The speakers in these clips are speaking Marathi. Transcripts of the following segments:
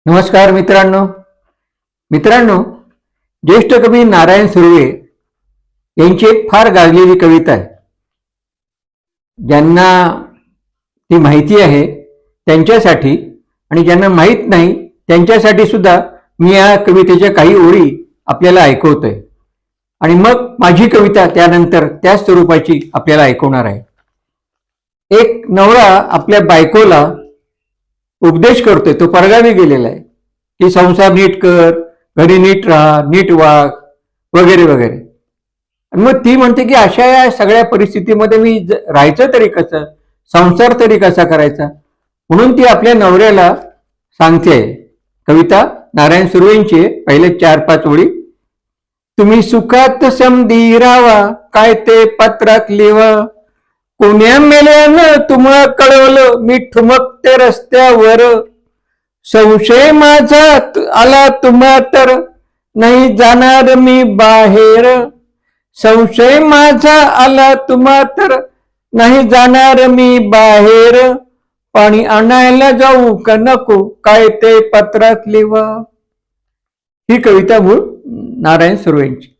नमस्कार मित्रांनो ज्येष्ठ कवी नारायण सुर्वे यांची एक फार गाजलेली कविता आहे. ज्यांना ती माहिती आहे त्यांच्यासाठी आणि ज्यांना माहीत नाही त्यांच्यासाठी सुद्धा मी या कवितेच्या काही ओळी आपल्याला ऐकवतोय आणि मग माझी कविता त्यानंतर त्याच स्वरूपाची आपल्याला ऐकवणार आहे. एक नवरा आपल्या बायकोला उपदेश करतोय, तो परगावी गेलेला आहे की संसार नीट कर, घरी नीट राहा, नीट वाग वगैरे वगैरे. आणि मग ती म्हणते की अशा या सगळ्या परिस्थितीमध्ये मी राहायचं तरी कसं, संसार तरी कसा करायचा. म्हणून ती आपल्या नवऱ्याला सांगते. कविता नारायण सुर्वेंची पहिले 4-5 ओळी. तुम्ही सुखात समधी राहावा, काय ते पत्रात लिहा. कोण्या मेल्यानं तुम्हा कळवलं, मी ठुमकते रस्त्यावर. संशय माझा आला तुम्हा तर, नाही जाणार मी बाहेर. संशय माझा आला तुम्हा तर, नाही जाणार मी बाहेर. पाणी आणायला जाऊ का नको, काय ते पत्रात लिहा. ही कविता मूळ नारायण सुर्वेंची.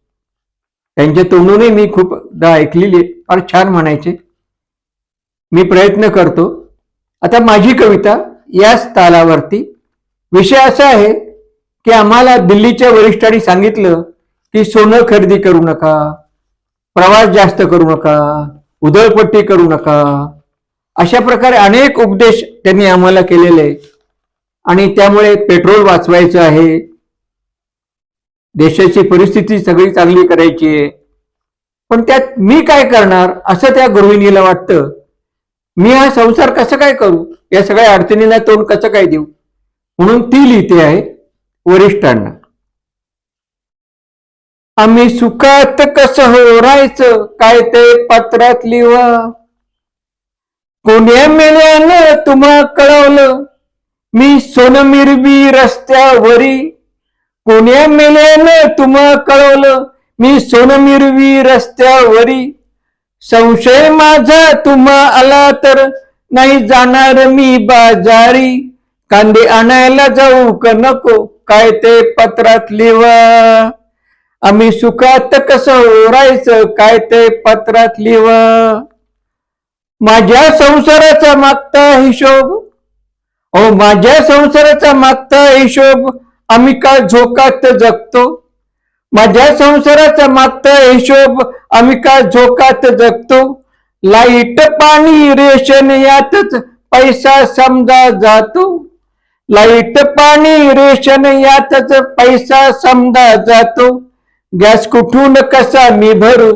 त्यांच्या तोंडूनही मी खूपदा ऐकलेली, फार छान म्हणायचे. मी प्रयत्न करतो. आता माझी कविता याच तालावरती. विषय असा आहे की आम्हाला दिल्लीच्या वरिष्ठांनी सांगितलं की सोनं खरेदी करू नका, प्रवास जास्त करू नका, उधळपट्टी करू नका. अशा प्रकारे अनेक उपदेश त्यांनी आम्हाला केलेले आणि त्यामुळे पेट्रोल वाचवायचं आहे, देशाची परिस्थिती सगळी चांगली करायची आहे. पण त्यात मी काय करणार असं त्या गृहिणीला वाटतं. मी हा संसार कसं काय करू, या सगळ्या अडचणींना तोंड कसं काय देऊ. म्हणून ती लिहिते आहे वरिष्ठांना. आम्ही सुखात कसं हो राहायचं, काय ते पत्रात लिहा. कोण्या मेल्यानं तुम्हा कळवलं, मी सोनं मिरवी रस्त्यावरी. कोण्या मेल्यानं तुम्हा कळवलं, मी सोनं मिरवी रस्त्यावरी. संशय माझा तुम्हा आला तर, नाही जाणार मी बाजारी. कांदे आणायला जाऊ का नको, काय ते पत्रात लिहा. आम्ही सुखात कसं राहायचं, काय ते पत्रात लिहा. माझ्या संसाराचा मागता हिशोब, माझ्या संसाराचा मागता हिशोब आम्ही का झोकात जगतो. माझ्या संसाराचा मागता हिशोब आम्ही का झोकात जगतो. लाईट पाणी रेशन यातच पैसा समजा जातो. लाईट पाणी रेशन यातच पैसा समजा जातो. गॅस कुठून कसा मी भरू,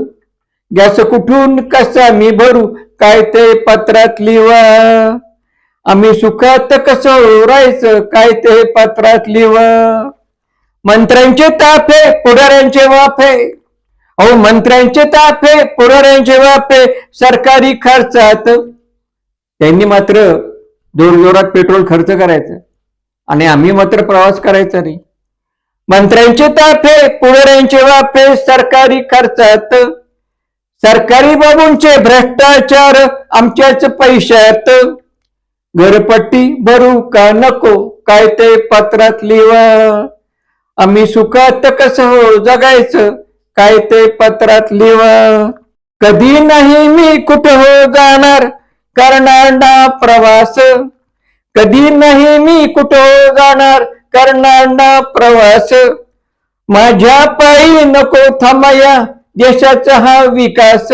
गॅस कुठून कसा मी भरू, काय ते पत्रात लिहा. आम्ही सुखात कसं राहायचं, काय ते पत्रात लिहा. मंत्र्यांचे ताफे पुढाऱ्यांचे वाफे, मंत्र्यांचे ताफे पुढाऱ्यांचे वाफे सरकारी खर्चात. त्यांनी मात्र जोरजोरात पेट्रोल खर्च करायचं आणि आम्ही मात्र प्रवास करायचा नाही. मंत्र्यांचे ताफे पुढाऱ्यांचे वाफे सरकारी खर्चात. सरकारी बाबूंचे भ्रष्टाचार आमच्याच पैशात. घरपट्टी भरू का नको, काय ते पत्रात लिहा. आम्ही सुखात कसं हो जगायचं, काय ते पत्रात लिहा. कधी नाही मी कुठं हो जाणार, करणार ना प्रवास. कधी नाही मी कुठं हो जाणार, करणार ना प्रवास. माझ्या पायी नको थांबाया देशाचा हा विकास.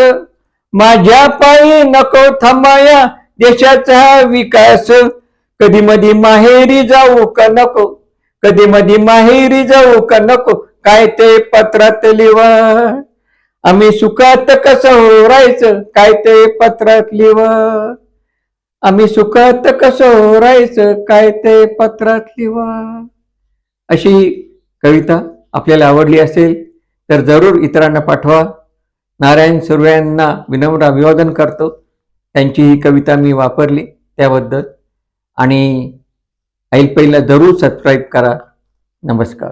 माझ्या पायी नको थांबाया देशाचा हा विकास. कधी मधी माहेरी जाऊ का नको, कधी मधी माहेरी जाऊ का नको, काय ते पत्रात लिहा. आम्ही सुखात कसं हो राहायचं, काय ते पत्रात लिहा. आम्ही सुखात कसं हो राहायचं, काय ते पत्रात लिहा. अशी कविता आपल्याला आवडली असेल तर जरूर इतरांना पाठवा. नारायण सुर्वे यांना विनम्र अभिवादन करतो. त्यांची ही कविता मी वापरली त्याबद्दल. आणि ऐलपैला जरूर सबस्क्राईब करा. नमस्कार.